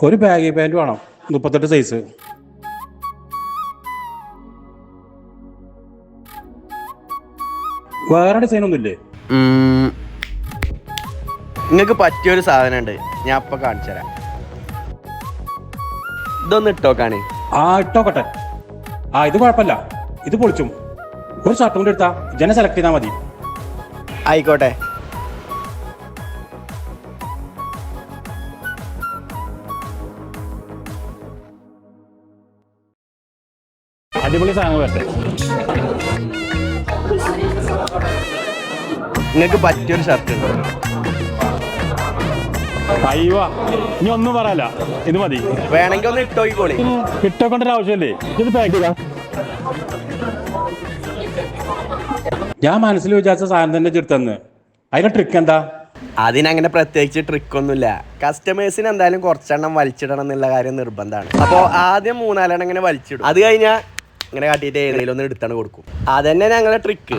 ഒരു baggy pant വേണം 38 size. വേറെ ഡിസൈൻ ഒന്നുമില്ലേ? നിങ്ങൾക്ക് പറ്റിയൊരു സാധനം ഉണ്ട്, ഞാൻ അപ്പൊ കാണിച്ചു തരാം. ഇതൊന്ന് ഇട്ടോക്കാണ്. ഇട്ടോക്കട്ടെ. ഇത് കുഴപ്പമില്ല, ഇത് പൊളിച്ചും. ഒരു ഷർട്ടും കൂടി എടുത്താ ജന സെലക്ട് ചെയ്താൽ മതി. ആയിക്കോട്ടെ. അടിപൊളി സാധനം വരട്ടെ. നിങ്ങൾക്ക് പറ്റിയൊരു ഷർട്ട് ഉണ്ടോ? അയ്യോ, ഇനി ഒന്നും പറയല്ല, ഇത് മതി. വേണമെങ്കിൽ ഒന്ന് ഇട്ടോക്കിക്കോളി. ഇട്ടോക്കേണ്ട ഒരു ആവശ്യമല്ലേ, ഇത് പാക്ക് ചെയ്താ. ഞാൻ മനസ്സിൽ വിചാരിച്ച സാധനം തന്നെ ചെറുത്തന്ന്. അതിന്റെ ട്രിക്ക് എന്താ? അതിനങ്ങനെ പ്രത്യേകിച്ച് ട്രിക്കൊന്നുമില്ല. കസ്റ്റമേഴ്സിന് എന്തായാലും കുറച്ചെണ്ണം വലിച്ചിടണം എന്നുള്ള കാര്യം നിർബന്ധമാണ്. അപ്പോൾ ആദ്യം 3-4 എണ്ണം ഇങ്ങനെ വലിച്ചിടും. അത് കഴിഞ്ഞാൽ ഇങ്ങനെ കാട്ടിയിട്ട് ഏതെങ്കിലും ഒന്ന് എടുത്താണ് കൊടുക്കും. അതന്നെ ഞങ്ങളുടെ ട്രിക്ക്.